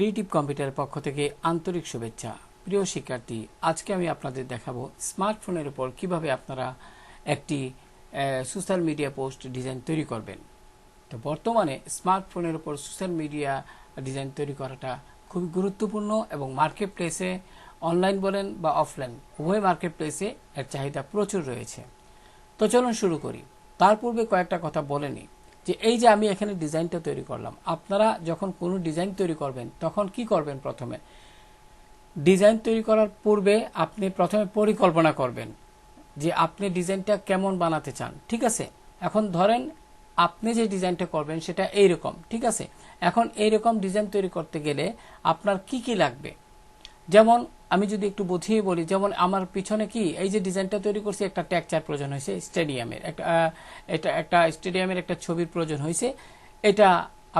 Creative কম্পিউটারের পক্ষ থেকে আন্তরিক শুভেচ্ছা। প্রিয় শিক্ষার্থী, আজকে আমি আপনাদের দেখাবো স্মার্টফোনের উপর কিভাবে আপনারা একটি সোশ্যাল মিডিয়া পোস্ট ডিজাইন তৈরি করবেন। তো বর্তমানে স্মার্টফোনের উপর সোশ্যাল মিডিয়া ডিজাইন তৈরি করাটা খুবই গুরুত্বপূর্ণ এবং মার্কেট প্লেসে অনলাইন বলেন বা অফলাইন উভয় মার্কেট প্লেসে এর চাহিদা প্রচুর রয়েছে। তো চলুন শুরু করি। তার পূর্বে কয়েকটা কথা বলে নিই যে এই যে আমি এখানে ডিজাইনটা তৈরি করলাম, আপনারা যখন কোনো ডিজাইন তৈরি করবেন তখন কি করবেন? প্রথমে ডিজাইন তৈরি করার পূর্বে আপনি প্রথমে পরিকল্পনা করবেন যে আপনি ডিজাইনটা কেমন বানাতে চান। ঠিক আছে, এখন ধরেন আপনি যে ডিজাইনটা করবেন সেটা এইরকম। ঠিক আছে, এখন এইরকম ডিজাইন তৈরি করতে গেলে আপনার কি কি লাগবে, যেমন আমি যদি একটু বুঝিয়ে বলি, যেমন আমার পিছনে কি এই যে ডিজাইনটা তৈরি করছি, একটা টেক্সচার প্রয়োজন হয়েছে স্টেডিয়ামের, একটা স্টেডিয়ামের একটা ছবির প্রয়োজন হয়েছে, এটা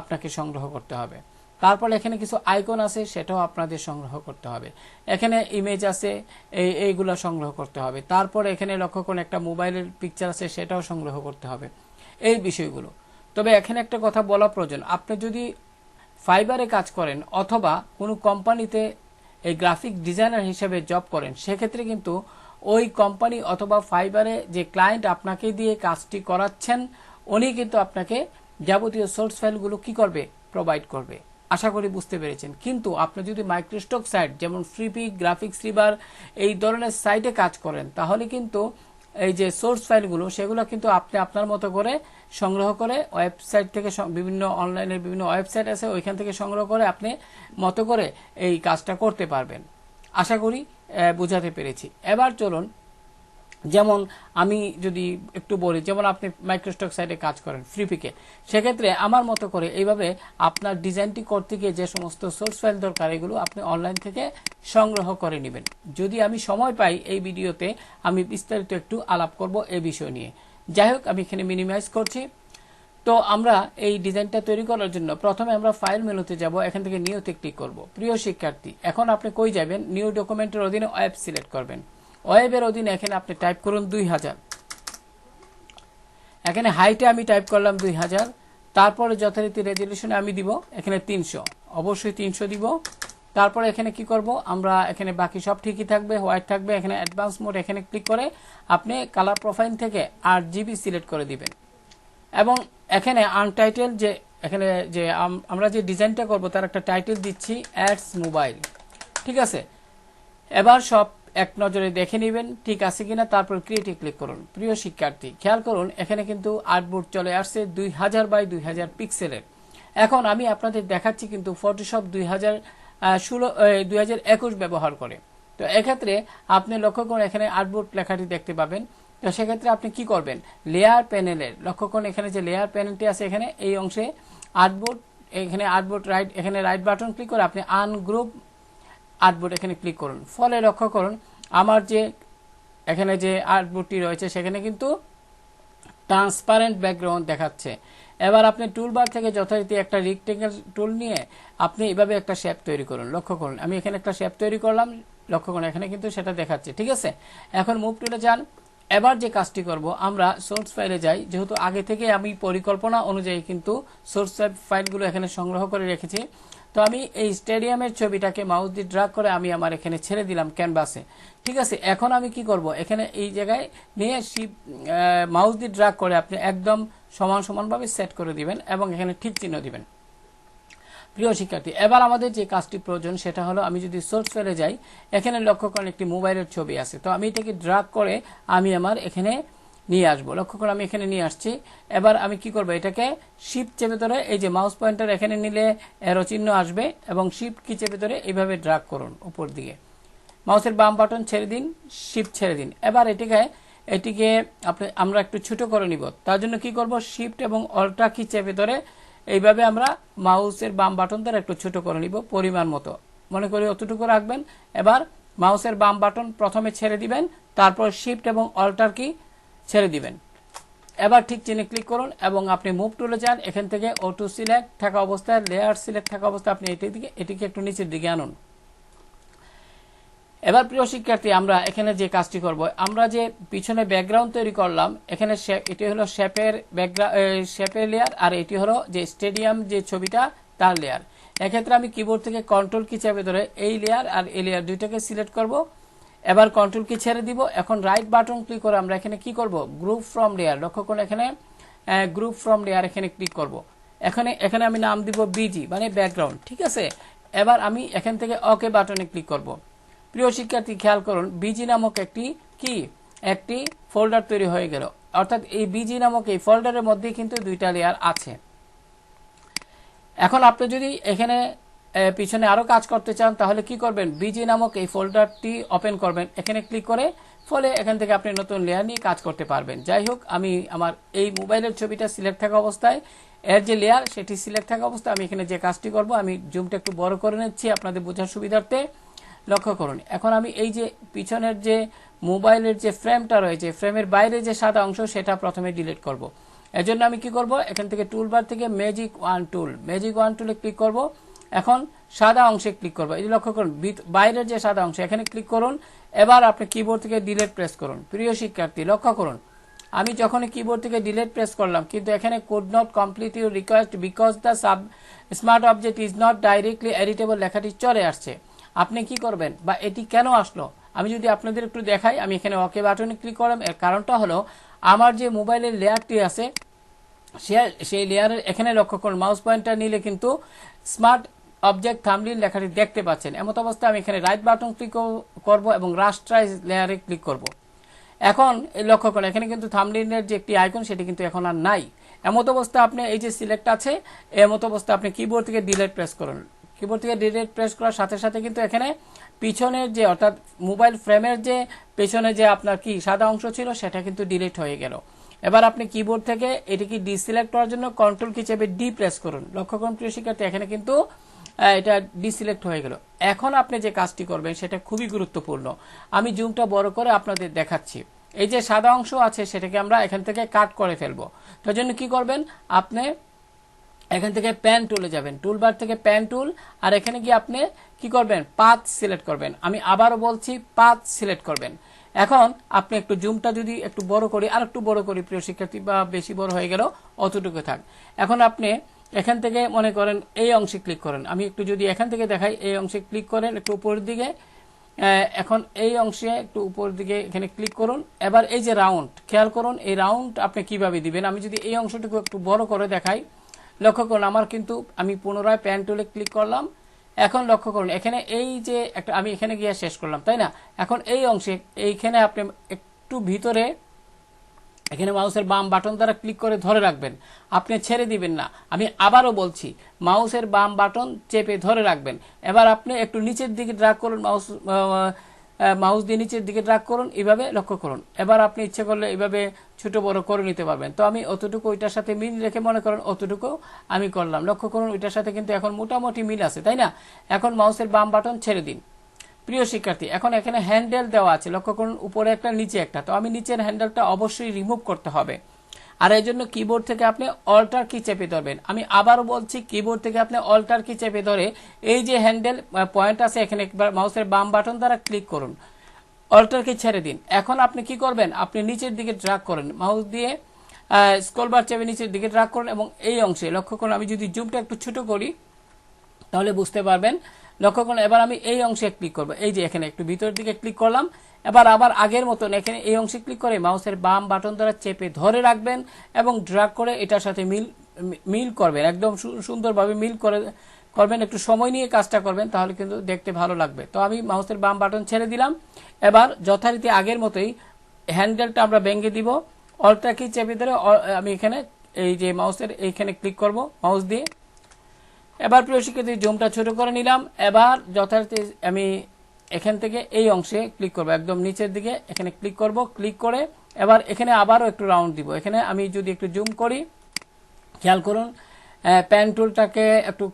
আপনাকে সংগ্রহ করতে হবে। তারপরে এখানে কিছু আইকন আছে, সেটাও আপনাদের সংগ্রহ করতে হবে। এখানে ইমেজ আছে, এইগুলো সংগ্রহ করতে হবে। তারপরে এখানে লক্ষ্য করুন একটা মোবাইলের পিকচার আছে, সেটাও সংগ্রহ করতে হবে, এই বিষয়গুলো। তবে এখানে একটা কথা বলা প্রয়োজন, আপনি যদি ফাইবারে কাজ করেন অথবা কোনো কোম্পানিতে এই গ্রাফিক ডিজাইনার হিসেবে জব করেন, সেক্ষেত্রে কিন্তু ওই কোম্পানি অথবা ফাইবারে যে ক্লায়েন্ট আপনাকে দিয়ে কাজটি করাচ্ছেন, উনি কিন্তু আপনাকে যাবতীয় সোর্স ফাইলগুলো কি করবে? প্রোভাইড করবে। আশা করি বুঝতে পেরেছেন। কিন্তু আপনি যদি মাইক্রোস্টক সাইট যেমন ফ্রিপিক, গ্রাফিক্স রিভার এই ধরনের সাইটে কাজ করেন, তাহলে কিন্তু এই যে সোর্স ফাইলগুলো সেগুলো কিন্তু আপনি আপনার মতো করে সংগ্রহ করে ওয়েবসাইট থেকে, বিভিন্ন অনলাইনের বিভিন্ন ওয়েবসাইট আছে, ওইখান থেকে সংগ্রহ করে আপনি মতো করে এই কাজটা করতে পারবেন। আশা করি বোঝাতে পেরেছি। এবার চলুন, যেমন আমি যদি একটু বলি, যেমন আপনি মাইক্রোস্টক সাইটে কাজ করেন ফ্রিপিকে, সেক্ষেত্রে আমার মতো করে এইভাবে আপনার ডিজাইনটি করতে গিয়ে যে সমস্ত সোর্স ফাইল দরকার, এগুলো আপনি অনলাইন থেকে সংগ্রহ করে নেবেন। যদি আমি সময় পাই এই ভিডিওতে আমি বিস্তারিত একটু আলাপ করব এই বিষয় নিয়ে। যাই হোক, আমি এখানে মিনিমাইজ করছি। তো আমরা এই ডিজাইনটা তৈরি করার জন্য প্রথমে আমরা ফাইল মেনুতে যাব, এখান থেকে নিউতে ক্লিক করব। প্রিয় শিক্ষার্থী, এখন আপনি কই যাবেন? নিউ ডকুমেন্টের অধীনে ওয়েব সিলেক্ট করবেন। ওয়েবের অধীনে এখানে আপনি টাইপ করুন 2000। এখানে হাইটে আমি টাইপ করলাম 2000। তারপরে যথারীতি রেজলিউশনে আমি দিব এখানে 300, অবশ্যই 300 দিব। তারপরে এখানে কি করব আমরা, এখানে বাকি সব ঠিকই থাকবে, হোয়াইট থাকবে। এখানে অ্যাডভান্স মোড এখানে ক্লিক করে আপনি কালার প্রোফাইল থেকে RGB সিলেক্ট করে দিবেন। এবং এখানে আনটাইটেল যে এখানে যে আমরা যে ডিজাইনটা করব তার একটা টাইটেল দিচ্ছি অ্যাডস মোবাইল। ঠিক আছে, এবার সব এক নজরে দেখে নেবেন ঠিক আছে কিনা, তারপর ক্রিয়েটে ক্লিক করুন। প্রিয় শিক্ষার্থী, খেয়াল করুন এখানে কিন্তু আর্টবোর্ড চলে আসছে 2000 বাই 2000 পিক্সেলের। এখন আমি আপনাদের দেখাচ্ছি কিন্তু ফটোশপ 2021 ব্যবহার করে। তো এক্ষেত্রে আপনি লক্ষ্য করুন এখানে আর্টবোর্ড লেখাটি দেখতে পাবেন। তো সেক্ষেত্রে আপনি কি করবেন? লেয়ার প্যানেলের লক্ষ্য করুন এখানে যে লেয়ার প্যানেলটি আছে, এখানে এই অংশে আর্টবোর্ড, এখানে আর্টবোর্ড রাইট, এখানে রাইট বাটন ক্লিক করে আপনি আনগ্রুপ আর্টবোর্ড এখানে ক্লিক করুন। ফলে লক্ষ্য করুন আমার যে এখানে যে আর্টবোর্ডটি রয়েছে সেখানে কিন্তু ট্রান্সপারেন্ট ব্যাকগ্রাউন্ড দেখাচ্ছে। এবার আপনি টুলবার থেকে যথারীতি একটা রেক্টেঙ্গেল টুল নিয়ে আপনি এভাবে একটা শেপ তৈরি করুন। লক্ষ্য করুন আমি এখানে একটা শেপ তৈরি করলাম, লক্ষ্য করুন এখানে কিন্তু সেটা দেখাচ্ছে। ঠিক আছে, এখন মুভ টুলে যান। এবার যে কাজটি করব, আমরা সোর্স ফাইলে যাই। যেহেতু আগে থেকে আমি পরিকল্পনা অনুযায়ী কিন্তু সোর্স ফাইলগুলো এখানে সংগ্রহ করে রেখেছি, তো আমি এই স্টেডিয়ামের ছবিটাকে মাউস দিয়ে ড্র্যাগ করে আমি আমার এখানে ছেড়ে দিলাম ক্যানভাসে। ঠিক আছে, এখন আমি কি করব, এখানে এই জায়গায় নিয়ে মাউস দিয়ে ড্র্যাগ করে আপনি একদম সমানভাবে সেট করে দিবেন এবং এখানে ঠিক চিহ্ন দিবেন। প্রিয় শিক্ষার্থী, এবার আমাদের যে কাজটি প্রয়োজন সেটা হলো, আমি যদি সোর্স ফাইলে যাই, এখানে লক্ষ্য করেন একটি মোবাইলের ছবি আছে। তো আমি এটাকে ড্র্যাগ করে আমি আমার এখানে নিয়ে আসবো। লক্ষ্য করে আমি এখানে নিয়ে আসছি। এবার আমি কি করব, এটাকে শিফট চেপে ধরে, এই যে মাউস পয়েন্টার এখানে নিলে এরো চিহ্ন আসবে এবং শিফট কি চেপে ধরে এইভাবে ড্র্যাগ করুন উপর দিকে। মাউসের বাম বাটন ছেড়ে দিন, শিফট ছেড়ে দিন। এবার এটিকে আমরা একটু ছোট করে নিব। তার জন্য কি করব, শিফট এবং অল্টা কি চেপে ধরে এইভাবে আমরা মাউসের বাম বাটন দ্বারা একটু ছোট করে নিব, পরিমাণ মতো মনে করি অতটুকু রাখবেন। এবার মাউসের বাম বাটন প্রথমে ছেড়ে দিবেন, তারপর শিফট এবং অল্টার কি ছেড়ে দিবেন। এবার ঠিক চিহ্নে ক্লিক করুন এবং আপনি মুভ টুলে যান। এখান থেকে অটো সিলেক্ট থাকা অবস্থায়, লেয়ার সিলেক্ট থাকা অবস্থায় আপনি এটিকে একটু নিচের দিকে আনুন। এবার প্রিয় শিক্ষার্থী, আমরা এখানে যে কাজটি করব, আমরা যে পিছনে ব্যাকগ্রাউন্ড তৈরি করলাম, এখানে এটি হলো শেপের লেয়ার, আর এটি হলো যে স্টেডিয়াম যে ছবিটা তার লেয়ার। এক্ষেত্রে আমি কিবোর্ড থেকে কন্ট্রোল কি চেপে ধরে এই লেয়ার আর এই লেয়ার দুইটাকে সিলেক্ট করব। এবার কন্ট্রোল কি ছেড়ে দিব। এখন রাইট বাটন ক্লিক করে আমরা এখানে কি করব, গ্রুপ ফ্রম লেয়ার। লক্ষ্য করুন এখানে গ্রুপ ফ্রম লেয়ার এখানে ক্লিক করব। এখানে আমি নাম দিব বিজি মানে ব্যাকগ্রাউন্ড, ঠিক আছে। এবার আমি এখান থেকে ওকে বাটনে ক্লিক করব। প্রিয় শিক্ষার্থী খেয়াল করুন, বিজি নামক একটি ফোল্ডার তৈরি হয়ে গেল। অর্থাৎ এই বিজি নামক এই ফোল্ডারের মধ্যে কিন্তু দুইটা লেয়ার আছে। এখন আপনি যদি এখানে পিছনে আরো কাজ করতে চান তাহলে কি করবেন, বিজি নামক এই ফোল্ডারটি ওপেন করবেন, এখানে ক্লিক করে, ফলে এখান থেকে আপনি নতুন লেয়ার নিয়ে কাজ করতে পারবেন। যাই হোক, আমি আমার এই মোবাইলের ছবিটা সিলেক্ট থাকা অবস্থায় এর যে লেয়ার সেটি সিলেক্ট থাকা অবস্থায় আমি এখানে যে কাজটি করব, আমি জুমটা একটু বড় করে নিচ্ছি আপনাদের বোঝার সুবিধার্থে। লক্ষ্য করুন, এখন আমি এই যে পিছনের যে মোবাইলের যে ফ্রেমটা রয়েছে, ফ্রেমের বাইরে যে সাদা অংশ সেটা প্রথমে ডিলিট করব। এজন্য আমি কি করব, এখান থেকে টুলবার থেকে ম্যাজিক ওয়ান টুলে ক্লিক করব। এখন সাদা অংশে ক্লিক করব। এই যে লক্ষ্য করুন, বাইরের যে সাদা অংশ এখানে ক্লিক করুন। এবার আপনি কিবোর্ড থেকে ডিলিট প্রেস করুন। প্রিয় শিক্ষার্থী লক্ষ্য করুন, আমি যখন কিবোর্ড থেকে ডিলিট প্রেস করলাম কিন্তু এখানে could not complete your request because the smart object is not directly editable লেখাটি চলে আসছে। আপনি কি করবেন বা এটি কেন আসলো, আমি যদি আপনাদের একটু দেখাই। আমি এখানে ওকে বাটনে ক্লিক করলাম। এর কারণটা হলো আমার যে মোবাইলের লেয়ারটি আছে সেই লেয়ারের এখানে লক্ষ্য করুন, মাউস পয়েন্টার নিলে কিন্তু স্মার্ট অবজেক্ট থাম্বনেইল লেখাটি দেখতে পাচ্ছেন। এমত অবস্থায় আমি এখানে রাইট বাটন ক্লিক করব এবং রাস্ট্রাইজ লেয়ারে ক্লিক করব। এখন লক্ষ্য করুন, এখানে কিন্তু থাম্বনেইলের যে একটি আইকন সেটি কিন্তু এখন আর নাই। এমত অবস্থা আপনি এই যে সিলেক্ট আছে, এমত অবস্থা আপনি কিবোর্ড থেকে ডিলিট প্রেস করুন। কিবোর্ড থেকে ডিলিট প্রেস করার সাথে সাথে কিন্তু এখানে পিছনের যে অর্থাৎ মোবাইল ফ্রেমের যে পেছনে যে আপনার কি সাদা অংশ ছিল সেটা কিন্তু ডিলিট হয়ে গেল। এবার আপনি কিবোর্ড থেকে এটিকে ডিসিলেক্ট করার জন্য কন্ট্রোল কি চেপে ডি প্রেস করুন। লক্ষ্য করুন প্রিয় শিক্ষার্থী, এখানে কিন্তু এটা ডিসিলেক্ট হয়ে গেল। এখন আপনি যে কাজটি করবেন সেটা খুবই গুরুত্বপূর্ণ। আমি জুমটা বড় করে আপনাদের দেখাচ্ছি। এই যে সাদা অংশ আছে সেটাকে আমরা এখান থেকে কাট করে ফেলবো। তার জন্য কি করবেন, আপনি এখান থেকে প্যান টুলে যাবেন, টুলবার থেকে প্যান টুল, আর এখানে গিয়ে আপনি কি করবেন, পাথ সিলেক্ট করবেন। আমি আবারও বলছি, পাথ সিলেক্ট করবেন। এখন আপনি একটু জুমটা যদি একটু বড় করি, আর একটু বড় করি প্রিয় শিক্ষার্থী, বা বেশি বড় হয়ে গেল অতটুকু থাক। এখন আপনি এখান থেকে মনে করেন এই অংশে ক্লিক করেন। আমি একটু যদি এখান থেকে দেখাই, এই অংশে ক্লিক করেন একটু উপরের দিকে। এখন এই অংশে একটু উপরের দিকে এখানে ক্লিক করুন। এবার এই যে রাউন্ড, খেয়াল করুন এই রাউন্ড আপনি কিভাবে দিবেন। আমি যদি এই অংশটুকু একটু বড় করে দেখাই, লক্ষ্য করুন আমার কিন্তু আমি পুনরায় প্যান টুলে ক্লিক করলাম। এখন লক্ষ্য করুন এখানে এই যে একটা আমি এখানে গিয়ে শেষ করলাম, তাই না। এখন এই অংশে এইখানে আপনি একটু ভিতরে এখানে মাউসের বাম বাটন দ্বারা ক্লিক করে ধরে রাখবেন, আপনি ছেড়ে দিবেন না। আমি আবারও বলছি, মাউসের বাম বাটন চেপে ধরে রাখবেন। এবার আপনি একটু নিচের দিকে ড্র্যাগ করুন, মাউস দিয়ে নিচের দিকে ড্র্যাগ করুন, এইভাবে লক্ষ্য করুন। এবার আপনি ইচ্ছে করলে এইভাবে ছোট বড় করে নিতে পারবেন। তো আমি অতটুকু ওইটার সাথে মিল রেখে মনে করেন অতটুকু আমি করলাম। লক্ষ্য করুন ওইটার সাথে কিন্তু এখন মোটামুটি মিল আছে, তাই না। এখন মাউসের বাম বাটন ছেড়ে দিন। প্রিয় শিক্ষার্থী, এখন এখানে হ্যান্ডেল দেওয়া আছে, লক্ষ্য করুন উপরে একটা নিচে একটা। তো আমি নিচের হ্যান্ডেলটা অবশ্যই রিমুভ করতে হবে, আর এই জন্য কিবোর্ড থেকে আপনি অল্টার কি চেপে ধরবেন। আমি আবারও বলছি, কিবোর্ড থেকে আপনি অল্টার কি চেপে ধরে এই যে হ্যান্ডেল পয়েন্ট আছে এখানে একবার মাউসের বাম বাটন দ্বারা ক্লিক করুন, অল্টার কি ছেড়ে দিন। এখন আপনি কি করবেন, আপনি নিচের দিকে ড্র্যাগ করেন, মাউস দিয়ে স্ক্রল বার চেপে নিচের দিকে ড্র্যাগ করুন এবং এই অংশে লক্ষ্য করুন। আমি যদি জুমটা একটু ছোট করি তাহলে বুঝতে পারবেন। লক্ষ্য করুন এবার আমি এই অংশে ক্লিক করব, এই যে এখানে একটু ভিতরের দিকে ক্লিক করলাম। এবার আবার আগের মতন এখানে এই অংশে ক্লিক করে মাউসের বাম বাটন দ্বারা চেপে ধরে রাখবেন এবং ড্র্যাগ করে এটার সাথে মিল করবেন, একদম সুন্দরভাবে মিল করবেন। একটু সময় নিয়ে কাজটা করবেন, তাহলে কিন্তু দেখতে ভালো লাগবে। তো আমি মাউসের বাম বাটন ছেড়ে দিলাম। এবার যথারীতি আগের মতোই হ্যান্ডেলটা আমরা ভেঙে দিব, অল্টার কি চেপে ধরে আমি এখানে এই যে মাউসের এইখানে ক্লিক করব মাউস দিয়ে। এবার প্রিয় শিক্ষার্থী জুমটা ছোট করে নিলাম। এবার যথারীতি আমি এখান থেকে এই অংশে ক্লিক করব, একদম নিচের দিকে এখানে ক্লিক করব। ক্লিক করে এবার এখানে আবারও একটু রাউন্ড দিব। এখানে আমি যদি একটু জুম করি, খেয়াল করুন প্যান টুলটাকে একটু,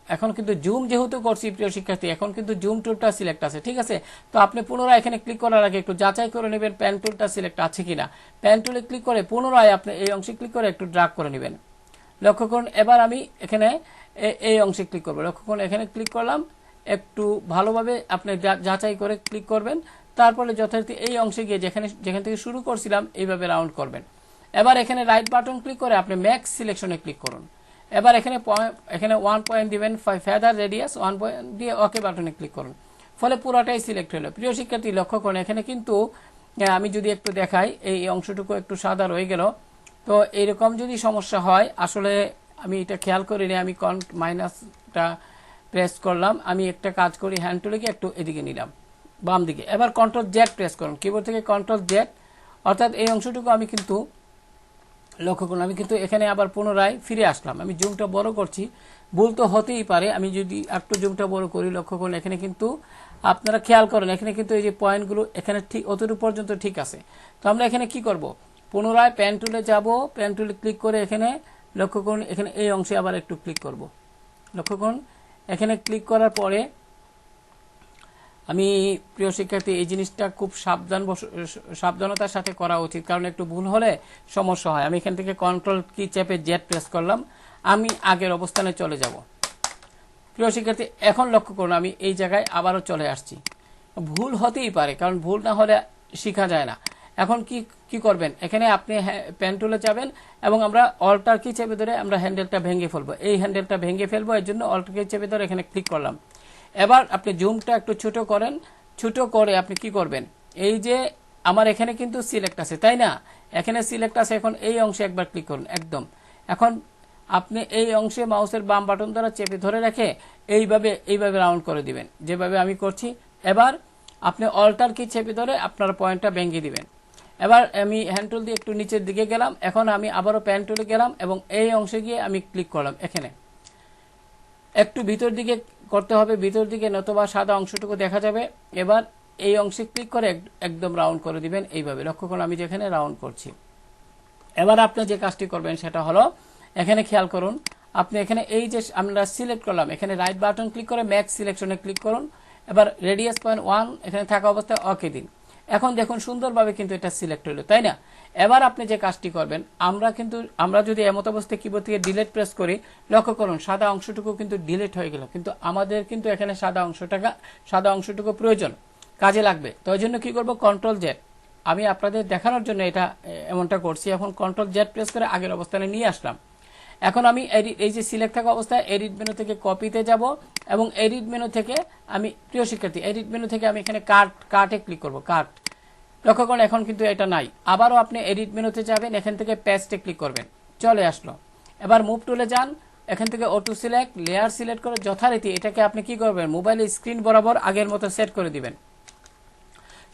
এখন কিন্তু জুম যেহেতু করছি প্রিয় শিক্ষার্থী, এখন কিন্তু জুম টুলটা সিলেক্ট আছে, ঠিক আছে। তো আপনি পুনরায় এখানে ক্লিক করার আগে একটু যাচাই করে নেবেন প্যান টুলটা সিলেক্ট আছে কিনা। প্যান টুলে ক্লিক করে পুনরায় আপনি এই অংশে ক্লিক করে একটু ড্র্যাগ করে নেবেন। লক্ষ্য করুন এবার আমি এখানে এই অংশে ক্লিক করবো। লক্ষ্য করুন এখানে ক্লিক করলাম, একটু ভালোভাবে আপনি যাচাই করে ক্লিক করবেন। তারপরে যথারীতি এই অংশে গিয়ে যেখান থেকে শুরু করছিলাম এইভাবে রাউন্ড করবেন। এবার এখানে রাইট বাটন ক্লিক করে আপনি ম্যাক্স সিলেকশনে ক্লিক করুন। এবার এখানে 1 পয়েন্ট দিবেন, ফেদার রেডিয়াস 1 পয়েন্ট দিয়ে ওকে বাটনে ক্লিক করুন, ফলে পুরোটাই সিলেক্ট হলো। প্রিয় শিক্ষার্থী লক্ষ্য করুন এখানে কিন্তু আমি যদি একটু দেখাই, এই অংশটুকু একটু সাদা রয়ে গেল। তো এরকম যদি সমস্যা হয়, আসলে আমি এটা খেয়াল করিনি, আমি মাইনাসটা প্রেস করলাম। আমি একটা কাজ করি, হ্যান্ড টুলে গিয়ে একটু এদিকে নিলাম, বাম দিকে। এবার কন্ট্রোল জেড প্রেস করুন, কিবোর্ড থেকে কন্ট্রোল জেড, অর্থাৎ এই অংশটুকু আমি কিন্তু লক্ষ্য করুন, আমি কিন্তু এখানে আবার পুনরায় ফিরে আসলাম। আমি জুমটা বড় করছি, ভুল তো হতেই পারে। আমি যদি একটু জুমটা বড় করি, লক্ষ্য করুন এখানে কিন্তু আপনারা খেয়াল করেন, এখানে কিন্তু এই যে পয়েন্টগুলো এখানে ঠিক অতটুকু পর্যন্ত ঠিক আছে। তো আমরা এখানে কি করব, পুনরায় পেন টুলে যাব, পেন টুলে ক্লিক করে এখানে লক্ষ্য করুন এখানে এই অংশে আবার একটু ক্লিক করব। লক্ষ্য করুন এখানে ক্লিক করার পরে আমি প্রিয় শিক্ষার্থী এই জিনিসটা খুব সাবধানতার সাথে করা উচিত, কারণ একটু ভুল হলে সমস্যা হয়। আমি এখান থেকে কন্ট্রোল কি চেপে জেড প্রেস করলাম, আমি আগের অবস্থানে চলে যাব। প্রিয় শিক্ষার্থী এখন লক্ষ্য করুন আমি এই জায়গায় আবারও চলে আসছি। ভুল হতেই পারে, কারণ ভুল না হলে শেখা যায় না। এখন কি করবেন, এখানে আপনি পেন টুলে যাবেন এবং আমরা অল্টার কি চেপে ধরে আমরা হ্যান্ডেলটা ভেঙে ফেলবো। এই হ্যান্ডেলটা ভেঙে ফেলবো, এর জন্য অল্টার কি চেপে ধরে এখানে ক্লিক করলাম। এবার আপনি জুমটা একটু ছোট করেন, ছোট করে আপনি কি করবেন, এই যে আমার এখানে কিন্তু সিলেক্ট আছে, তাই না? এখানে সিলেক্ট আছে, এখন এই অংশে একবার ক্লিক করুন একদম। এখন আপনি এই অংশে মাউসের বাম বাটন দ্বারা চেপে ধরে রেখে এইভাবে রাউন্ড করে দিবেন, যেভাবে আমি করছি। এবার আপনি অল্টার কি চেপে ধরে আপনার পয়েন্টটা ভেঙে দিবেন। এবার আমি হ্যান্ড টুল দিয়ে একটু নিচের দিকে গেলাম, এখন আমি আবারও পেন টুলে গেলাম এবং এই অংশে গিয়ে আমি ক্লিক করলাম। এখানে একটু ভিতর দিকে করতে হবে, ভিতর দিকে, নতুবা সাদা অংশটুকু দেখা যাবে। এবার এই অংশে ক্লিক করে একদম রাউন্ড করে দিবেন এইভাবে। লক্ষ্য করুন আমি যেখানে রাউন্ড করছি। এবার আপনি যে কাজটি করবেন সেটা হলো, এখানে খেয়াল করুন, আপনি এখানে এই যে আমরা সিলেক্ট করলাম, এখানে রাইট বাটন ক্লিক করে ম্যাক্স সিলেকশনে ক্লিক করুন। এবার রেডিয়াস পয়েন্ট 1 এখানে থাকা অবস্থায় ওকে দিন। এখন দেখুন সুন্দরভাবে কিন্তু এটা সিলেক্ট হলো, তাই না? এবার আপনি যে কাজটি করবেন, আমরা যদি এমত অবস্থায় কিবোর্ড থেকে ডিলিট প্রেস করি, লক্ষ্য করুন সাদা অংশটুকু কিন্তু ডিলিট হয়ে গেল, কিন্তু আমাদের কিন্তু এখানে সাদা অংশটুকু প্রয়োজন, কাজে লাগবে। তো ওই জন্য কি করব, কন্ট্রোল জেড, আমি আপনাদের দেখানোর জন্য এটা এমনটা করছি। এখন কন্ট্রোল জেড প্রেস করে আগের অবস্থানে নিয়ে আসলাম। এখন আমি এই যে সিলেক্ট থাকা অবস্থায় এডিট মেনু থেকে কপিতে যাব এবং এডিট মেনু থেকে আমি প্রিয় শিক্ষার্থী এডিট মেনু থেকে আমি এখানে কার্টে ক্লিক করব। কার্ট, লক্ষ্য করুন এখন কিন্তু এটা নাই। আবারও আপনি এডিট মেনুতে যাবেন, এখান থেকে পেস্টে ক্লিক করবেন, চলে আসলো। এবার মুভ টুলে যান, এখান থেকে অটো সিলেক্ট, লেয়ার সিলেক্ট করে যথারীতি এটাকে আপনি কি করবেন, মোবাইলের স্ক্রিন বরাবর আগের মতো সেট করে দিবেন।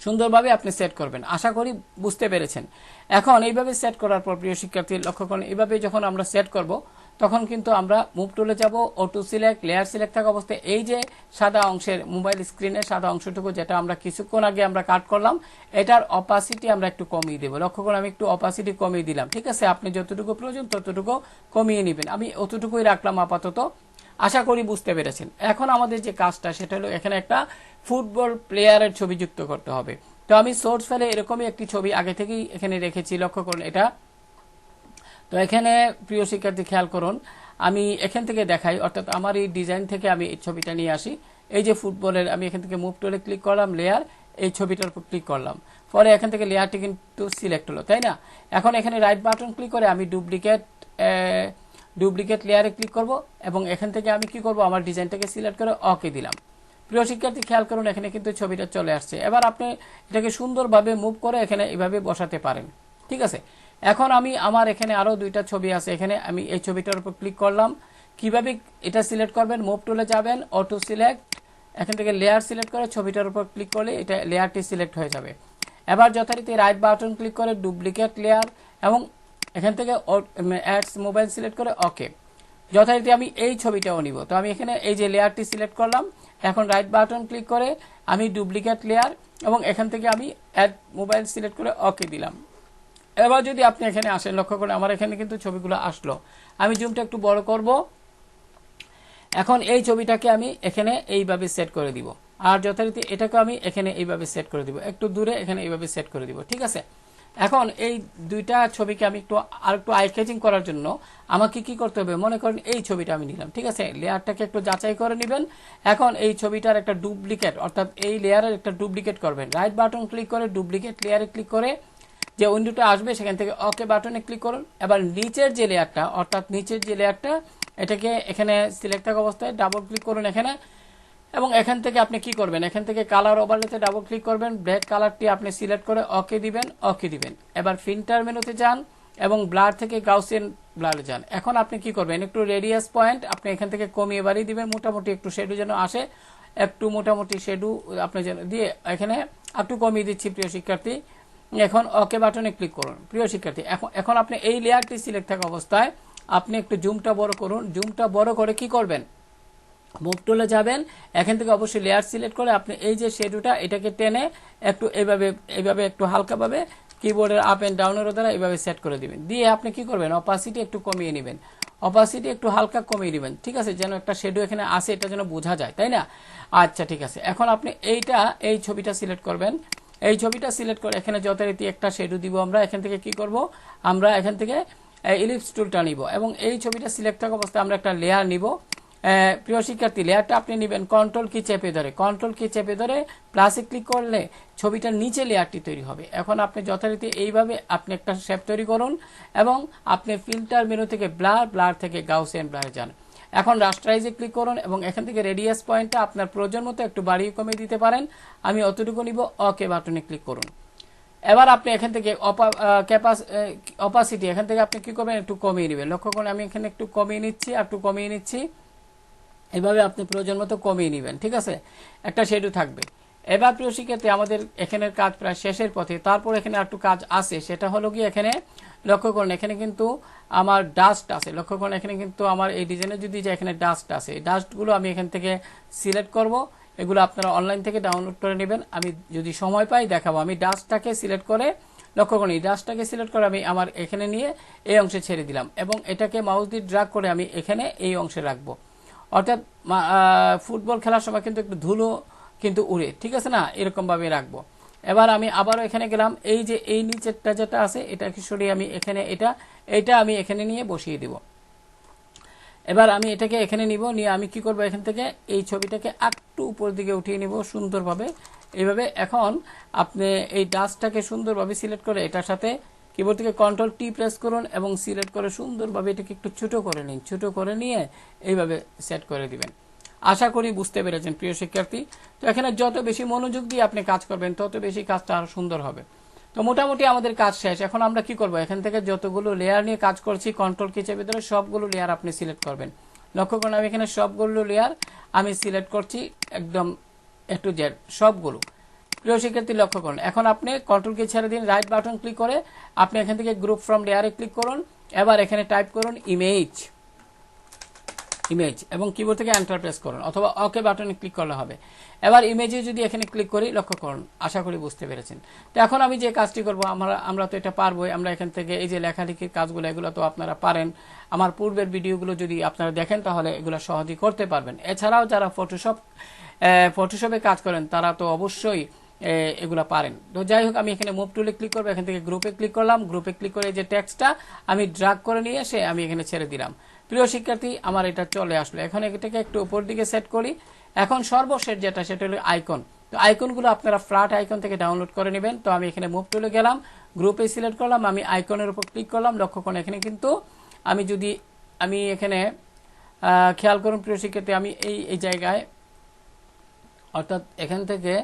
সুন্দরভাবে আপনি সেট করবেন, আশা করি বুঝতে পেরেছেন। এখন এইভাবে সেট করার পর প্রিয় শিক্ষার্থী লক্ষ্য করুন, এইভাবে যখন আমরা সেট করব তখন কিন্তু আমরা মুভ টুলে যাব, অটো সিলেক্ট, লেয়ার সিলেক্ট থাকা অবস্থায় এই যে সাদা অংশের মোবাইল স্ক্রিনের সাদা অংশটুকু যেটা আমরা কিছুক্ষণ আগে আমরা কাট করলাম, এটার অপাসিটি আমরা একটু কমিয়ে দেব। লক্ষ্য করুন আমি একটু অপাসিটি কমিয়ে দিলাম, ঠিক আছে? আপনি যতটুকু প্রয়োজন ততটুকু কমিয়ে নেবেন, আমি অতটুকুই রাখলাম আপাতত। আশা করি বুঝতে পেরেছেন। এখন আমাদের যে কাজটা সেটা হলো, এখানে একটা ফুটবল প্লেয়ারের ছবি যুক্ত করতে হবে। তো আমি সোর্স ফাইলে এরকমই একটি ছবি আগে থেকেই এখানে রেখেছি, লক্ষ্য করুন এটা। তো এখানে প্রিয় শিক্ষার্থী খেয়াল করুন, আমি এখান থেকে দেখাই, অর্থাৎ আমার এই ডিজাইন থেকে আমি এই ছবিটা নিয়ে আসি। এই যে ফুটবলের, আমি এখান থেকে মুভ টুলে ক্লিক করলাম, লেয়ার, এই ছবিটার উপর ক্লিক করলাম, পরে এখান থেকে লেয়ারটি কিন্তু সিলেক্ট হলো, তাই না? এখন এখানে রাইট বাটন ক্লিক করে আমি ডুপ্লিকেট লেয়ারে ক্লিক করব এবং এখান থেকে আমি কি করব, আমার ডিজাইনটাকে সিলেক্ট করে ওকে দিলাম। প্রিয় শিক্ষার্থী খেয়াল করুন এখানে কিন্তু ছবিটা চলে আসছে। এবার আপনি এটাকে সুন্দরভাবে মুভ করে এখানে এইভাবে বসাতে পারেন, ঠিক আছে? এখন আমার এখানে আরো দুইটা ছবি আছে, এখানে আমি এই ছবিটার উপর ক্লিক করলাম। কিভাবে এটা সিলেক্ট করবেন, মুভ টুলে যাবেন, অটো সিলেক্ট, এখান থেকে লেয়ার সিলেক্ট করে ছবিটার উপর ক্লিক করলে এটা লেয়ারটি সিলেক্ট হয়ে যাবে। এবার যথারীতি রাইট বাটন ক্লিক করে ডুপ্লিকেট লেয়ার এবং এখান থেকে অ্যাডস মোবাইল সিলেক্ট করে ওকে। যথারীতি আমি এই ছবিটাও নিব, তো আমি এখানে এই যে লেয়ারটি সিলেক্ট করলাম, এখন রাইট বাটন ক্লিক করে আমি ডুপ্লিকেট লেয়ার এবং এখান থেকে আমি অ্যাড মোবাইল সিলেক্ট করে ওকে দিলাম। এবার যদি আপনি এখানে আসেন, লক্ষ্য করেন আমার এখানে কিন্তু ছবিগুলো আসলো। আমি জুমটা একটু বড় করব। এখন এই ছবিটাকে আমি এখানে এইভাবে সেট করে দিব, আর যথারীতি এটাকে আমি এখানে এইভাবে সেট করে দিব, একটু দূরে এখানে এইভাবে সেট করে দিব, ঠিক আছে? এখন এই দুইটা ছবিকে আমি আরেকটু আই ক্যাচিং করার জন্য আমাকে কি করতে হবে, মনে করেন এই ছবিটা আমি নিলাম, ঠিক আছে? লেয়ারটাকে একটু যাচাই করে নেবেন। এখন এই ছবিটার একটা ডুপ্লিকেট, অর্থাৎ এই লেয়ারের একটা ডুপ্লিকেট করবেন। রাইট বাটন ক্লিক করে ডুপ্লিকেট লেয়ারে ক্লিক করে যে উইন্ডোটা আসবে সেখান থেকে ওকে বাটনে ক্লিক করুন। এবার নিচের যে লেয়ারটা, অর্থাৎ নিচের যে লেয়ারটা এটাকে এখানে সিলেক্ট থাকা অবস্থায় ডাবল ক্লিক করুন এখানে, এবং এখান থেকে আপনি কি করবেন, এখান থেকে কালার ওভারলেতে ডাবল ক্লিক করবেন, ব্ল্যাক কালারটি আপনি সিলেক্ট করে ওকে দিবেন, ওকে দিবেন। এবার ফিল্টার মেনুতে যান এবং ব্লার থেকে গাউসিয়ান ব্লারে যান। এখন আপনি কি করবেন, একটু রেডিয়াস পয়েন্ট আপনি এখান থেকে কমিয়ে বাড়িয়ে দিবেন, মোটামুটি একটু শেডু যেন আসে, একটু মোটামুটি শেডু আপনি যেন দিয়ে এখানে একটু কমিয়ে দিচ্ছি প্রিয় শিক্ষার্থী। এখন ওকে বাটনে ক্লিক করুন প্রিয় শিক্ষার্থী। এখন আপনি এই লেয়ারটি সিলেক্ট থাকা অবস্থায় আপনি একটু জুমটা বড় করুন, জুমটা বড় করে কি করবেন, মুভ টুলে যাবেন, এখান থেকে অবশ্যই লেয়ার সিলেক্ট করে আপনি এই যে শেডুটা এটাকে টেনে একটু এইভাবে একটু হালকাভাবে কিবোর্ডের আপ এন্ড ডাউনের দ্বারা এইভাবে সেট করে দিবেন। দিয়ে আপনি কি করবেন, অপাসিটি একটু কমিয়ে নেবেন, অপাসিটি একটু হালকা কমিয়ে নেবেন, ঠিক আছে, যেন একটা শেডু এখানে আসে এটা যেন বোঝা যায়, তাই না? আচ্ছা ঠিক আছে। এখন আপনি এই ছবিটা সিলেক্ট করবেন, এই ছবিটা সিলেক্ট করে এখানে যথারীতি একটা শেডু দিব আমরা। এখান থেকে কি করব, আমরা এখান থেকে ইলিপস টুলটা নিব এবং এই ছবিটা সিলেক্ট থাকা অবস্থায় আমরা একটা লেয়ার নিব। প্রিয় শিক্ষার্থী, লেয়ারটা আপনি নেবেন কন্ট্রোল কি চেপে ধরে, কন্ট্রোল কি চেপে ধরে প্লাসে ক্লিক করলে ছবিটার নিচে লেয়ারটি তৈরি হবে। এখন আপনি যথারীতি এইভাবে আপনি একটা শেপ তৈরি করুন এবং আপনি ফিল্টার মেনু থেকে ব্লার থেকে গাউসিয়ান ব্লারে যান। এখন রাস্টারাইজে ক্লিক করুন এবং এখান থেকে রেডিয়াস পয়েন্টটা আপনার প্রয়োজন মতো একটু বাড়িয়ে কমিয়ে দিতে পারেন, আমি অতটুকু নিব, ওকে বাটনে ক্লিক করুন। এবার আপনি এখান থেকে অপাসিটি এখান থেকে আপনি কি করবেন, একটু কমিয়ে নেবেন। লক্ষ্য করুন আমি এখানে একটু কমিয়ে নিচ্ছি, একটু কমিয়ে নিচ্ছি, এইভাবে আপনি প্রয়োজন মতো কমিয়ে নেবেন, ঠিক আছে, একটা শেডু থাকবে। এবার প্রিয় শিক্ষার্থী, আমাদের এখানের কাজ প্রায় শেষের পথে, তারপর এখানে একটু কাজ আছে, সেটা হলো কি এখানে লক্ষ্য করুন এখানে কিন্তু আমার ডাস্ট আছে, লক্ষ্য করুন এখানে কিন্তু আমার এই ডিজাইনে যদি যে এখানে ডাস্ট আছে, এই ডাস্টগুলো আমি এখান থেকে সিলেক্ট করব। এগুলো আপনারা অনলাইন থেকে ডাউনলোড করে নেবেন, আমি যদি সময় পাই দেখাবো। আমি ডাস্টটাকে সিলেক্ট করে লক্ষ্য করুন এই ডাস্টটাকে সিলেক্ট করে আমি আমার এখানে নিয়ে এই অংশে ছেড়ে দিলাম এবং এটাকে মাউস দিয়ে ড্র্যাগ করে আমি এখানে এই অংশে রাখবো। অর্থাৎ ফুটবল খেলার সময় কিন্তু একটু ধুলো কিন্তু উড়ে, ঠিক আছে না, এরকম ভাবে রাখবো। এবার আমি আবারও এখানে গেলাম, এই যে এই নিচেরটা যেটা আছে এটাকে সরিয়ে আমি এখানে এটা আমি এখানে নিয়ে বসিয়ে দিব। এবার আমি এটাকে এখানে নিব, নিয়ে আমি কি করব, এখান থেকে এই ছবিটাকে একটু উপর দিকে উঠিয়ে নিব সুন্দরভাবে এইভাবে। এখন আপনি এই ডাস্টটাকে সুন্দরভাবে সিলেক্ট করে এটার সাথে কিবোর্ড থেকে কন্ট্রোল টি প্রেস করুন এবং সিলেক্ট করে সুন্দরভাবে এটাকে একটু ছোট করে নিন, ছোট করে নিয়ে এইভাবে সেট করে দিবেন। আশা করি বুঝতে পেরেছেন প্রিয় শিক্ষার্থী। তো এখানে যত বেশি মনোযোগ দিয়ে আপনি কাজ করবেন তত বেশি কাজটা আরো সুন্দর হবে। তো মোটামুটি আমাদের কাজ শেষ। এখন আমরা কি করব, এখান থেকে যতগুলো লেয়ার নিয়ে কাজ করছি কন্ট্রোল কি চেপে ধরে সবগুলো লেয়ার আপনি সিলেক্ট করবেন। লক্ষ্য করুন আমি এখানে সবগুলো লেয়ার আমি সিলেক্ট করছি একদম এ টু জেড সবগুলো। প্রিয় শিক্ষার্থী লক্ষ্য করুন, এখন আপনি কন্ট্রোল কি ছেড়ে দিন, রাইট বাটন ক্লিক করে আপনি এখান থেকে গ্রুপ ফ্রম লেয়ারে ক্লিক করুন। এবার এখানে টাইপ করুন ইমেজ এবং কিবোর্ড থেকে এন্টার প্রেস করুন অথবা ওকে বাটনে ক্লিক করলে হবে। এবার ইমেজে যদি এখানে ক্লিক করি, লক্ষ্য করুন, আশা করি বুঝতে পেরেছেন। তো এখন আমি যে কাজটি করব, আমরা তো এটা পারবোই। আমরা এখান থেকে এই যে লেখালেখির কাজগুলো এগুলো তো আপনারা পারেন, আমার পূর্বের ভিডিওগুলো যদি আপনারা দেখেন তাহলে এগুলো সহজেই করতে পারবেন। এছাড়াও যারা ফটোশপে কাজ করেন তারা তো অবশ্যই এগুলা পারেন। তো যাই হোক, আমি এখানে মুভ টুলে ক্লিক করবো, এখান থেকে গ্রুপে ক্লিক করলাম, গ্রুপে ক্লিক করে যে টেক্সটটা আমি ড্র্যাগ করে নিয়ে এসে আমি এখানে ছেড়ে দিলাম। প্রিয় শিক্ষার্থী, আমার এটা চলে আসলো। এখন এটাকে একটু উপর দিকে সেট করি। এখন সর্বশেষ যেটা সেটা হলো আইকন। তো আইকনগুলো আপনারা ফ্ল্যাট আইকন থেকে ডাউনলোড করে নেবেন। তো আমি এখানে মুভ টুলে গেলাম, গ্রুপে সিলেক্ট করলাম, আমি আইকনের উপর ক্লিক করলাম। লক্ষ্য করুন এখানে কিন্তু আমি এখানে খেয়াল করুন প্রিয় শিক্ষার্থী, আমি এই জায়গায় অর্থাৎ এখান থেকে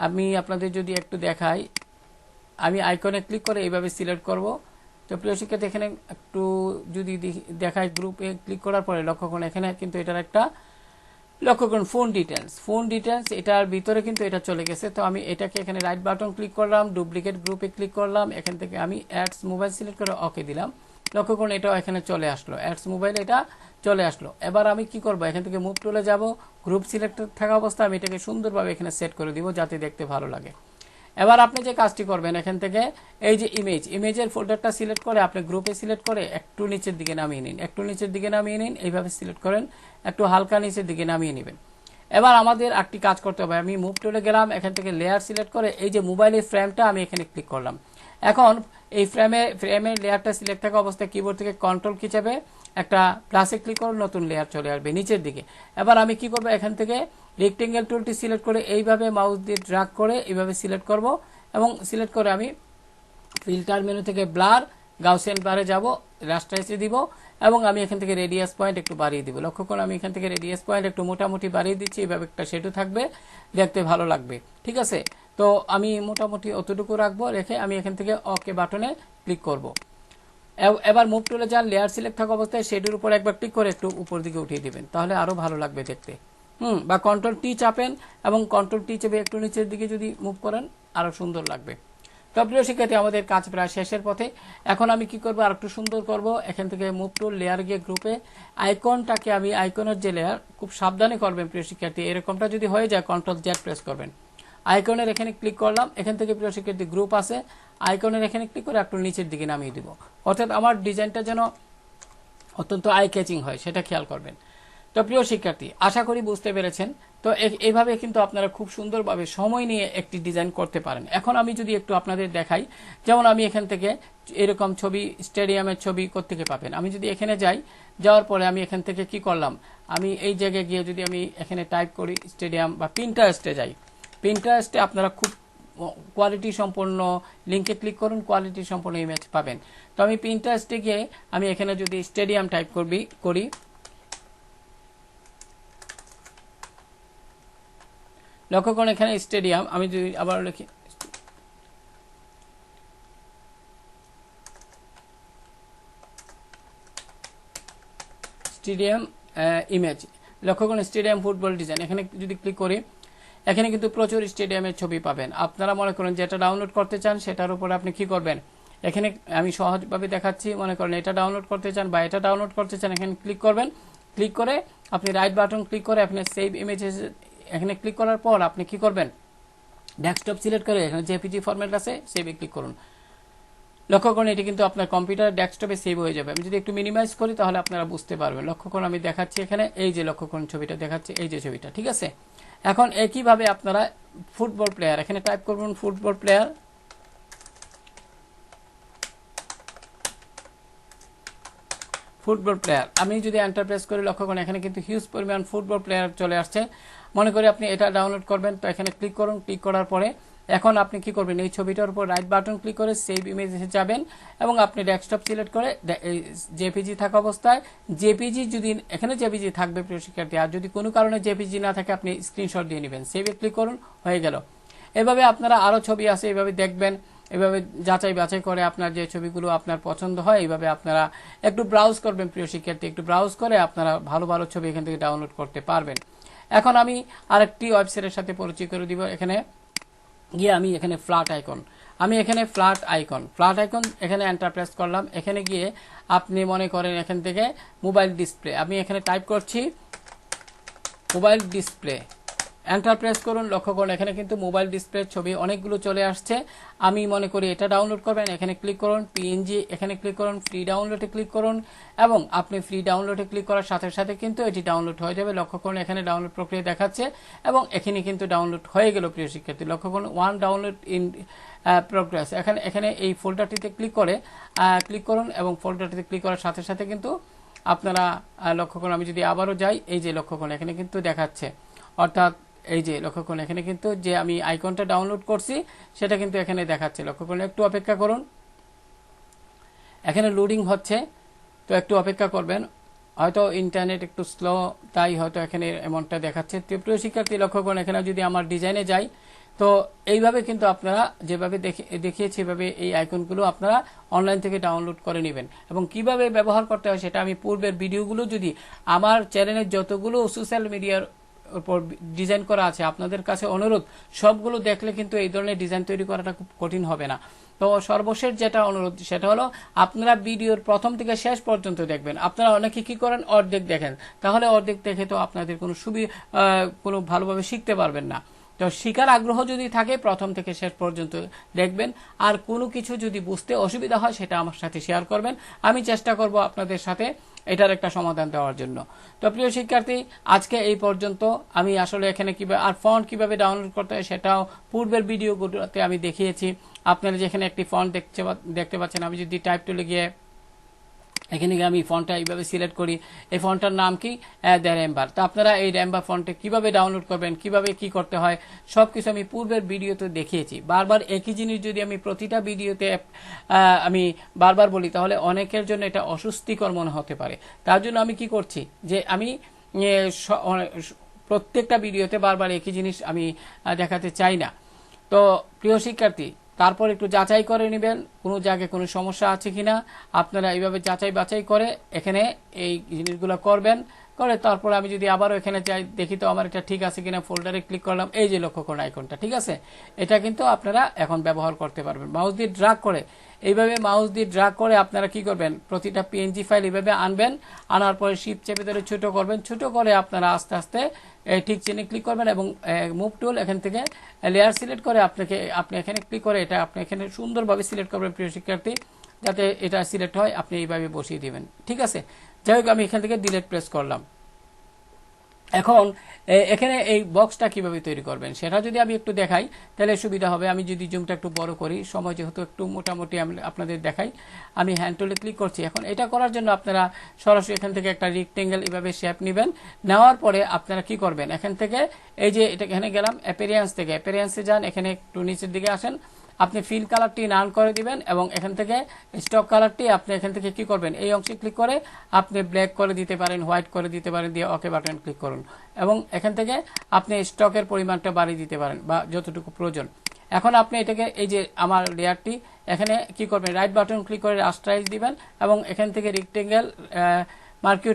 আমি আপনাদের যদি একটু দেখাই, আমি আইকনে ক্লিক করে এইভাবে সিলেক্ট করব। তো প্রিয় শিক্ষার্থী এখানে একটু যদি দেখাই, গ্রুপে ক্লিক করার পরে লক্ষ্য করুন এখানে কিন্তু এটার একটা লক্ষ্য করুন ফোন ডিটেলস এটার ভিতরে কিন্তু এটা চলে গেছে। তো আমি এটাকে এখানে রাইট বাটন ক্লিক করলাম, ডুপ্লিকেট গ্রুপে ক্লিক করলাম, এখান থেকে আমি অ্যাডস মোবাইল সিলেক্ট করে ওকে দিলাম। লক্ষ্য করুন এটাও এখানে চলে আসলো, অ্যাডস মোবাইল এটা চলে আসলো। এবার আমি কি করব, এখান থেকে মুভ টুলে যাব, গ্রুপ সিলেক্ট থাকা অবস্থা আমি এটাকে সুন্দরভাবে এখানে সেট করে দিব যাতে দেখতে ভালো লাগে। এবার আপনি যে কাজটি করবেন, এখান থেকে এই যে ইমেজের ফোল্ডারটা সিলেক্ট করে আপনি গ্রুপে সিলেক্ট করে একটু নিচের দিকে নামিয়ে নিন, এইভাবে সিলেক্ট করেন, একটু হালকা নিচের দিকে নামিয়ে নেবেন। এবার আমাদের একটি কাজ করতে হবে, আমি মুভ টুলে গেলাম, এখান থেকে লেয়ার সিলেক্ট করে এই যে মোবাইলের ফ্রেমটা আমি এখানে ক্লিক করলাম। এখন এই ফ্রেমের লেয়ারটা সিলেক্ট থাকা অবস্থায় কিবোর্ড থেকে কন্ট্রোল কি চেপে একটা প্লাসে ক্লিক করে নতুন লেয়ার চলে আসবে নিচের দিকে। এবার আমি কি করব, এখান থেকে রেক্টেঙ্গেল টুলটি সিলেক্ট করে এইভাবে মাউস দিয়ে ড্র্যাগ করে এইভাবে সিলেক্ট করব এবং সিলেক্ট করে আমি ফিল্টার মেনু থেকে ব্লার গাউসিয়ান ব্লারে যাব, রাস্টারাইজে দিব এবং আমি এখান থেকে রেডিয়াস পয়েন্ট একটু বাড়িয়ে দিব। লক্ষ্য করুন আমি এখান থেকে রেডিয়াস পয়েন্ট একটু মোটামুটি বাড়িয়ে দিচ্ছি, এইভাবে একটা শেডও থাকবে, দেখতে ভালো লাগবে। ঠিক আছে, তো আমি মোটামুটি অতটুকু রাখবো, রেখে আমি এখান থেকে ওকে বাটনে ক্লিক করব। এবার মুভ টুলে যান, লেয়ার সিলেক্ট থাকা অবস্থায় শেডের উপর একবার ক্লিক করে একটু উপর দিকে উঠিয়ে দিবেন, তাহলে আরো ভালো লাগবে দেখতে। বা কন্ট্রোল টি চাপেন এবং কন্ট্রোল টি চেপে একটু নিচের দিকে যদি মুভ করেন আরো সুন্দর লাগবে। তো প্রিয় শিক্ষার্থী, আমাদের কাজ প্রায় শেষের পথে। এখন আমি কি করব, আর একটু সুন্দর করব। এখান থেকে মুভ টুল, লেয়ার গিয়ে গ্রুপে আইকনটাকে, আমি আইকনের যে লেয়ার, খুব সাবধানে করবেন প্রিয় শিক্ষার্থী, এরকমটা যদি হয়ে যায় কন্ট্রোল জেড প্রেস করবেন। আইকনের এখানে ক্লিক করলাম, এখান থেকে প্রিয় শিক্ষার্থী গ্রুপ আছে, আইকনের এখানে ক্লিক করে একটু নিচের দিকে নামিয়ে দিব, অর্থাৎ আমার ডিজাইনটা যেন অত্যন্ত আই ক্যাচিং হয়, সেটা খেয়াল করবেন। তো প্রিয় শিক্ষার্থী, আশা করি বুঝতে পেরেছেন। তো এইভাবে কিন্তু আপনারা খুব সুন্দরভাবে সময় নিয়ে একটি ডিজাইন করতে পারেন। এখন আমি যদি একটু আপনাদের দেখাই, যেমন আমি এখান থেকে এরকম ছবি, স্টেডিয়ামের ছবি কোত্থেকে পাবেন। আমি যদি এখানে যাই, যাওয়ার পরে আমি এখান থেকে কি করলাম, আমি এই জায়গায় গিয়ে যদি আমি এখানে টাইপ করি স্টেডিয়াম, বা পিন্টারেস্টে যাই, পিন্টারেস্টে আপনারা খুব কোয়ালিটি সম্পন্ন লিঙ্কে ক্লিক করুন, কোয়ালিটি সম্পন্ন ইমেজ পাবেন। তো আমি পিন্টারেস্টে গিয়ে আমি এখানে যদি স্টেডিয়াম টাইপ করি, লক্ষ্য করুন এখানে স্টেডিয়াম, আমি যদি আবার লিখি স্টেডিয়াম ইমেজ, লক্ষ্য করুন স্টেডিয়াম ফুটবল ডিজাইন, এখানে যদি ক্লিক করি, এখানে কিন্তু প্রচুর স্টেডিয়ামের ছবি পাবেন। আপনারা মনে করেন যেটা ডাউনলোড করতে চান সেটার উপরে আপনি কি করবেন, এখানে আমি সহজভাবে দেখাচ্ছি, মনে করেন এটা ডাউনলোড করতে চান বা এটা ডাউনলোড করতে চান, এখানে ক্লিক করবেন, ক্লিক করে আপনি রাইট বাটন ক্লিক করে আপনি সেভ ইমেজেস এখানে ক্লিক করার পর আপনি কি করবেন, ডেস্কটপ সিলেক্ট করে এখানে জেপিজি ফরম্যাট আছে, সেভে ক্লিক করুন। লক্ষ্য করুন এটি কিন্তু আপনার কম্পিউটার ডেস্কটপে সেভ হয়ে যাবে। আমি যদি একটু মিনিমাইজ করি তাহলে আপনারা বুঝতে পারবেন। লক্ষ্য করুন আমি দেখাচ্ছি এখানে, এই যে লক্ষ্য করুন ছবিটা দেখাচ্ছি, এই যে ছবিটা, ঠিক আছে। এখন একইভাবে আপনারা ফুটবল প্লেয়ার, এখানে টাইপ করবেন ফুটবল প্লেয়ার, ফুটবল প্লেয়ার, আমি যদি এন্টার প্রেস করি, লক্ষ্য করুন এখানে কিন্তু হিউজ পরিমাণ ফুটবল প্লেয়ার চলে আসছে। মনে করি আপনি এটা ডাউনলোড করবেন, তো এখানে ক্লিক করুন, ক্লিক করার পরে এখন আপনি কি করবেন, এই ছবিটার উপর রাইট বাটন ক্লিক করে সেভ ইমেজে যাবেন এবং আপনি ডেস্কটপ সিলেক্ট করে জেপিজি থাকা অবস্থায়, জেপিজি যদি এখানে জেপিজি থাকবে প্রিয় শিক্ষার্থী, আর যদি কোনো কারণে জেপিজি না থাকে আপনি স্ক্রিনশট দিয়ে নেবেন, সেভে ক্লিক করুন, হয়ে গেল। এভাবে আপনারা আরো ছবি আছে এভাবে দেখবেন, এভাবে যাচাই বাছাই করে আপনার যে ছবিগুলো আপনার পছন্দ হয় এইভাবে আপনারা একটু ব্রাউজ করবেন প্রিয় শিক্ষার্থী, একটু ব্রাউজ করে আপনারা ভালো ভালো ছবি এখান থেকে ডাউনলোড করতে পারবেন। এখন আমি আরেকটি ওয়েবসাইটের সাথে পরিচয় করে দিব। এখানে গিয়ে আমি এখানে ফ্ল্যাট আইকন, আমি এখানে ফ্ল্যাট আইকন এখানে এন্টার প্রেস করলাম। এখানে গিয়ে আপনি মনে করেন এখান থেকে মোবাইল ডিসপ্লে, আমি এখানে টাইপ করছি মোবাইল ডিসপ্লে, এন্টার প্রেস করুন। লক্ষ্য করুন এখানে কিন্তু মোবাইল ডিসপ্লের ছবি অনেকগুলো চলে আসছে। আমি মনে করি এটা ডাউনলোড করবেন, এখানে ক্লিক করুন, পিএনজি এখানে ক্লিক করুন, ফ্রি ডাউনলোডে ক্লিক করুন এবং আপনি ফ্রি ডাউনলোডে ক্লিক করার সাথে সাথে কিন্তু এটি ডাউনলোড হয়ে যাবে। লক্ষ্য করুন এখানে ডাউনলোড প্রক্রিয়া দেখাচ্ছে এবং এখানে কিন্তু ডাউনলোড হয়ে গেল প্রিয় শিক্ষার্থী। লক্ষ্য করুন ওয়ান ডাউনলোড ইন প্রোগ্রেস, এখানে এই ফোল্ডারটিতে ক্লিক করুন এবং ফোল্ডারটিতে ক্লিক করার সাথে সাথে কিন্তু আপনারা লক্ষ্য করুন, আমি যদি আবারও যাই, এই যে লক্ষ্য করুন এখানে কিন্তু দেখাচ্ছে, অর্থাৎ এই যে লক্ষ্য করুন এখানে কিন্তু যে আমি আইকনটা ডাউনলোড করছি সেটা কিন্তু এখানে দেখাচ্ছে। লক্ষ্য করুন, একটু অপেক্ষা করুন, এখানে লোডিং হচ্ছে, তো একটু অপেক্ষা করবেন, হয়তো ইন্টারনেট একটু স্লো তাই হয়তো এখানে এমনটা দেখাচ্ছে। তো প্রিয় শিক্ষার্থী লক্ষ্য করুন এখানে যদি আমার ডিজাইনে যাই, তো এইভাবে কিন্তু আপনারা যেভাবে দেখিয়েছি এভাবে এই আইকনগুলো আপনারা অনলাইন থেকে ডাউনলোড করে নেবেন এবং কিভাবে ব্যবহার করতে হয় সেটা আমি পূর্বের ভিডিওগুলো যদি আমার চ্যানেলের যতগুলো সোশ্যাল মিডিয়ার উপর ডিজাইন করা আছে আপনাদের কাছে অনুরোধ সবগুলো দেখলে কিন্তু এই ধরনের ডিজাইন তৈরি করাটা খুব কঠিন হবে না। তো সর্বশেষ যেটা অনুরোধ সেটা হলো আপনারা ভিডিওর প্রথম থেকে শেষ পর্যন্ত দেখবেন। আপনারা অনেকে কি করেন অর্ধেক দেখেন, তাহলে অর্ধেক দেখে তো আপনাদের কোনো ভালোভাবে শিখতে পারবেন না। তো শিকার আগ্রহ যদি থাকে প্রথম থেকে শেষ পর্যন্ত দেখবেন, আর কোনো কিছু যদি বুঝতে অসুবিধা হয় সেটা আমার সাথে শেয়ার করবেন, আমি চেষ্টা করব আপনাদের সাথে এটার একটা সমাধান দেওয়ার জন্য। তো প্রিয় শিক্ষার্থী আজকে এই পর্যন্ত। আমি আসলে এখানে কিভাবে আর ফন্ট কিভাবে ডাউনলোড করতে হয় সেটাও পূর্বের ভিডিওগুলোতে আমি দেখিয়েছি। আপনারা যেখানে একটি ফন্ট দেখতে পাচ্ছেন, আমি যদি টাইপ টুলে গিয়ে এখানে গিয়ে আমি ফন্টটা এইভাবে সিলেক্ট করি। এই ফন্টটার নাম কি, দ্য র্যাম্বার। তো আপনারা এই র্যাম্বার ফন্টে কিভাবে ডাউনলোড করবেন, কিভাবে কি করতে হয় সবকিছু আমি পূর্বের ভিডিওতে দেখিয়েছি। বারবার একই জিনিস যদি আমি প্রতিটা ভিডিওতে আমি বারবার বলি তাহলে অনেকের জন্য এটা অস্বস্তিকর মনে হতে পারে। তার জন্য আমি কি করছি যে আমি প্রত্যেকটা ভিডিওতে বারবার একই জিনিস আমি দেখাতে চাই না। তো প্রিয় শিক্ষার্থী, তারপর একটু যাচাই করে নেবেন কোনো জায়গায় কোনো সমস্যা আছে কিনা। আপনারা এইভাবে যাচাই বাছাই করে এখানে এই জিনিসগুলো করবেন, করে তারপর আমি যদি আবারও এখানে যাই দেখি তো আমার এটা ঠিক আছে কিনা, ফোল্ডারে ক্লিক করলাম, এই যে লক্ষ্য করুন আইকনটা, ঠিক আছে। এটা কিন্তু আপনারা এখন ব্যবহার করতে পারবেন মাউস দিয়ে ড্রাগ করে। এইভাবে মাউস দিয়ে ড্রাগ করে আপনারা কি করবেন, প্রতিটা পিএনজি ফাইল এইভাবে আনবেন, আনার পরে শিফট চেপে ধরে ছোট করবেন, ছোট করে আপনারা আস্তে আস্তে ঠিক চিহ্নে ক্লিক করবেন এবং মুভ টুল এখান থেকে লেয়ার সিলেক্ট করে আপনি এখানে ক্লিক করে এটা আপনি এখানে সুন্দরভাবে সিলেক্ট করবেন প্রিয় শিক্ষার্থী, যাতে এটা সিলেক্ট হয় আপনি এইভাবে বসিয়ে দিবেন, ঠিক আছে। যাই হোক, আমি এখান থেকে ডিলিট প্রেস করলাম। এখন এখানে এই বক্সটা কিভাবে তৈরি করবেন সেটা যদি আমি একটু দেখাই তাহলে সুবিধা হবে। আমি যদি জুমটা একটু বড় করি, সময় যেহেতু একটু মোটামুটি আমি আপনাদের দেখাই, আমি হ্যান্ড টুলে ক্লিক করছি। এখন এটা করার জন্য আপনারা সরাসরি এখান থেকে একটা রেক্টেঙ্গেল এভাবে শেপ নেবেন। নেওয়ার পরে আপনারা কি করবেন, এখান থেকে এই যে এটা এখানে গেলাম অ্যাপিয়ারেন্স থেকে, অ্যাপিয়ারেন্সে যান, এখানে একটু নিচের দিকে আসেন, আপনি ফিল কালারটি নান করে দিবেন এবং এখান থেকে স্টক কালারটি আপনি এখান থেকে কি করবেন, এই অংশে ক্লিক করে আপনি ব্ল্যাক করে দিতে পারেন, হোয়াইট করে দিতে পারেন, দিয়ে ওকে বাটন ক্লিক করুন এবং এখান থেকে আপনি স্টকের পরিমাণটা বাড়িয়ে দিতে পারেন বা যতটুকু প্রয়োজন। এখন আপনি এটাকে এই যে আমার লেয়ারটি এখানে কি করবেন, রাইট বাটন ক্লিক করে রাস্টারাইজ দিবেন এবং এখান থেকে রেক্টেঙ্গেল মার্কিউ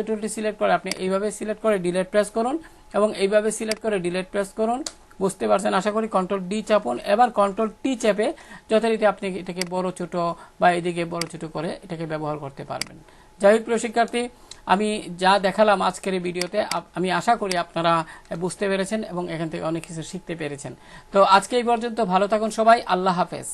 টুলটি সিলেক্ট করে আপনি এইভাবে সিলেক্ট করে ডিলিট প্রেস করুন এবং এইভাবে সিলেক্ট করে ডিলিট প্রেস করুন। বুঝতে পারছেন আশা করি। কন্ট্রোল ডি চাপুন, এবার কন্ট্রোল টি চেপে যথারীতি আপনি এটাকে বড় ছোট বা এদিকে বড় ছোট করে এটাকে ব্যবহার করতে পারবেন। যাই হোক প্রিয় শিক্ষার্থী, আমি যা দেখালাম আজকের এই ভিডিওতে আমি আশা করি আপনারা বুঝতে পেরেছেন এবং এখান থেকে অনেক কিছু শিখতে পেরেছেন। তো আজকে এই পর্যন্ত, ভালো থাকুন সবাই, আল্লাহ হাফেজ।